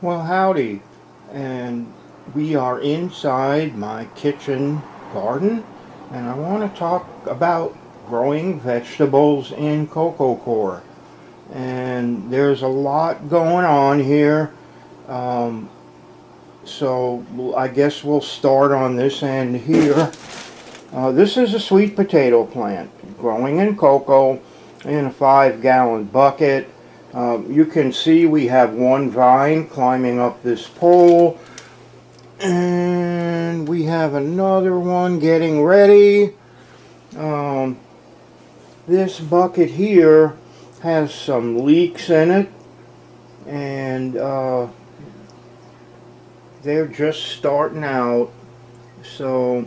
Well, howdy, and we are inside my kitchen garden, and I want to talk about growing vegetables in coco coir. And there's a lot going on here, um, so I guess we'll start on this end here. This is a sweet potato plant growing in cocoa in a 5-gallon bucket. You can see we have one vine climbing up this pole, and we have another one getting ready. Um, this bucket here has some leaks in it, and they're just starting out, so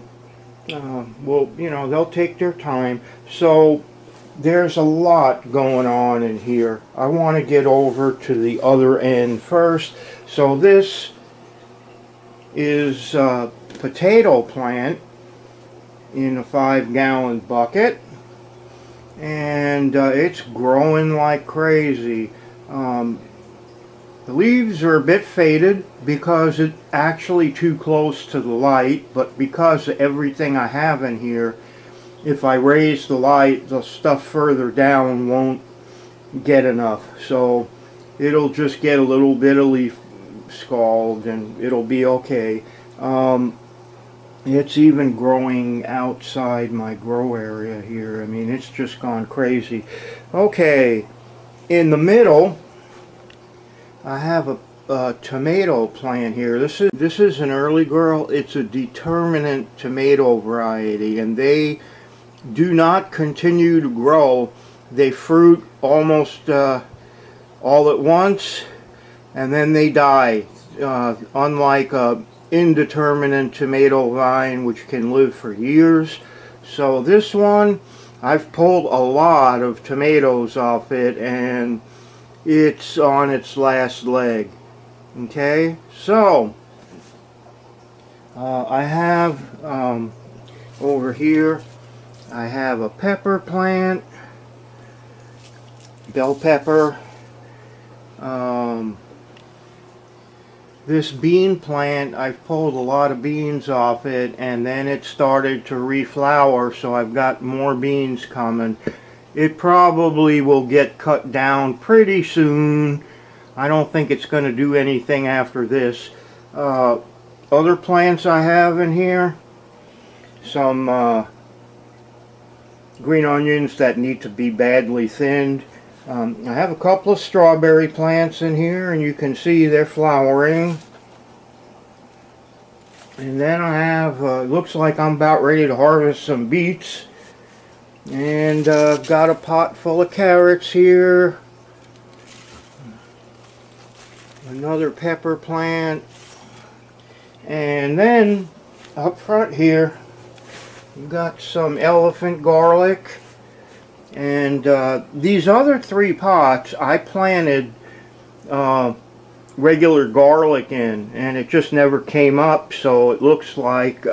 well, they'll take their time. So there's a lot going on in here. I want to get over to the other end first. So this is a potato plant in a 5-gallon bucket, and it's growing like crazy. The leaves are a bit faded because it's actually too close to the light, but because of everything I have in here, if I raise the light, the stuff further down won't get enough. So it'll just get a little bit of leaf scald and it'll be okay. It's even growing outside my grow area here. I mean, it's just gone crazy. Okay, in the middle, I have a tomato plant here. This is an early girl. It's a determinate tomato variety, and they do not continue to grow. They fruit almost all at once, and then they die. Unlike a indeterminate tomato vine, which can live for years. So this one, I've pulled a lot of tomatoes off it, and it's on its last leg. Okay, so I have over here, I have a pepper plant, bell pepper. This bean plant, I've pulled a lot of beans off it, and then it started to reflower, so I've got more beans coming. It probably will get cut down pretty soon. I don't think it's going to do anything after this. Other plants I have in here, some green onions that need to be badly thinned. I have a couple of strawberry plants in here, and you can see they're flowering. And then I have, looks like I'm about ready to harvest some beets. And I've got a pot full of carrots here. Another pepper plant. And then up front here, we've got some elephant garlic. And these other 3 pots I planted regular garlic in, and it just never came up, so it looks like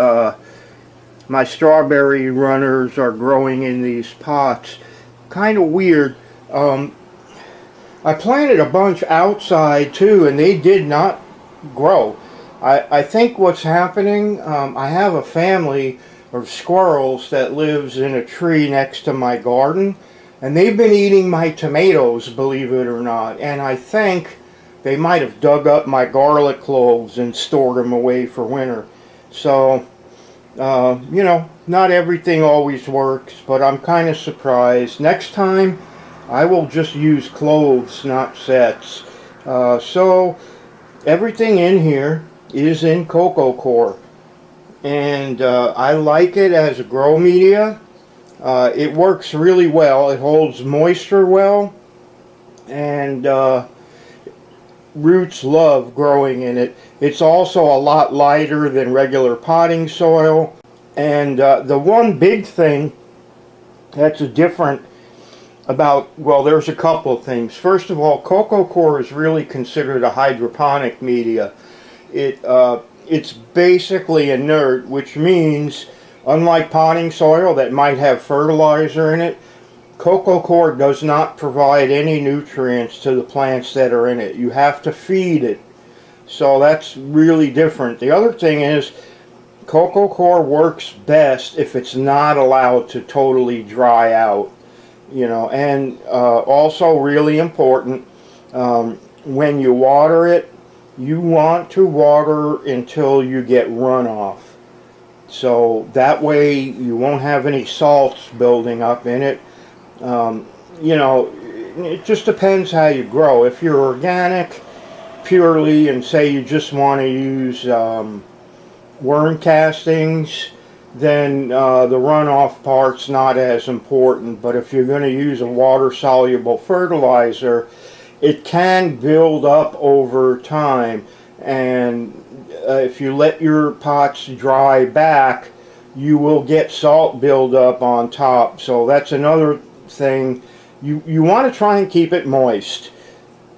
my strawberry runners are growing in these pots. Kind of weird. I planted a bunch outside too, and they did not grow. I think what's happening, I have a family of squirrels that lives in a tree next to my garden, and they've been eating my tomatoes, believe it or not, and I think they might have dug up my garlic cloves and stored them away for winter. So not everything always works, but I'm kind of surprised. Next time I will just use cloves, not sets. So everything in here is in coco coir, and I like it as a grow media. It works really well. It holds moisture well, and roots love growing in it. It's also a lot lighter than regular potting soil. And the one big thing that's different about, well, there's a couple of things. First of all, coco coir is really considered a hydroponic media. It's basically inert, which means, unlike potting soil that might have fertilizer in it, coco coir does not provide any nutrients to the plants that are in it. You have to feed it. So that's really different. The other thing is, coco coir works best if it's not allowed to totally dry out. You know, and also really important, when you water it, you want to water until you get runoff. So that way you won't have any salts building up in it. You know, it just depends how you grow. If you're organic purely and say you just want to use worm castings, then the runoff part's not as important. But if you're going to use a water-soluble fertilizer, it can build up over time, and if you let your pots dry back, you will get salt buildup on top. So that's another thing. You want to try and keep it moist,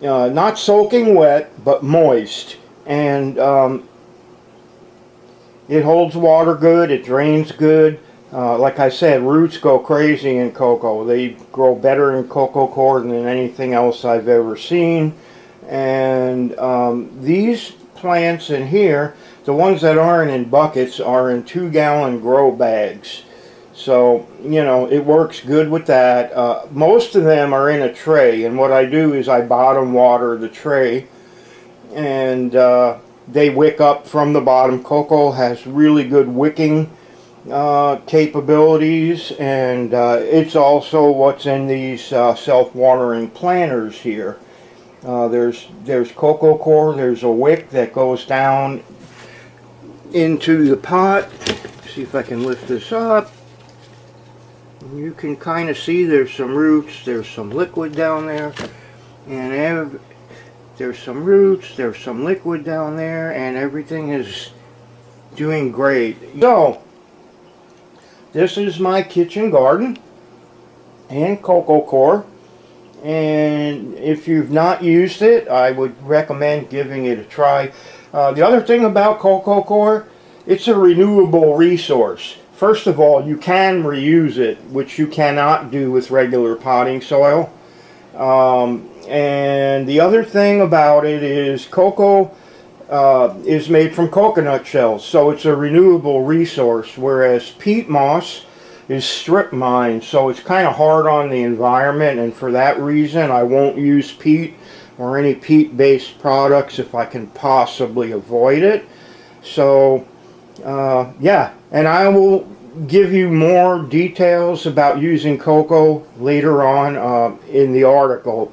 not soaking wet, but moist, and it holds water good, it drains good. Like I said, roots go crazy in cocoa. They grow better in coco coir than anything else I've ever seen. And these plants in here, the ones that aren't in buckets, are in 2-gallon grow bags. So, you know, it works good with that. Most of them are in a tray, and what I do is I bottom water the tray, and they wick up from the bottom. Cocoa has really good wicking capabilities, and it's also what's in these self-watering planters here. There's coco coir, there's a wick that goes down into the pot. See if I can lift this up. You can kind of see there's some roots, there's some liquid down there, and there's some roots, there's some liquid down there, and everything is doing great. So this is my kitchen garden and coco coir, and if you've not used it, I would recommend giving it a try. The other thing about coco coir, it's a renewable resource. First of all, you can reuse it, which you cannot do with regular potting soil. And the other thing about it is cocoa is made from coconut shells, so it's a renewable resource, whereas peat moss is strip mined, so it's kind of hard on the environment, and for that reason I won't use peat or any peat-based products if I can possibly avoid it. So yeah, and I will give you more details about using cocoa later on in the article.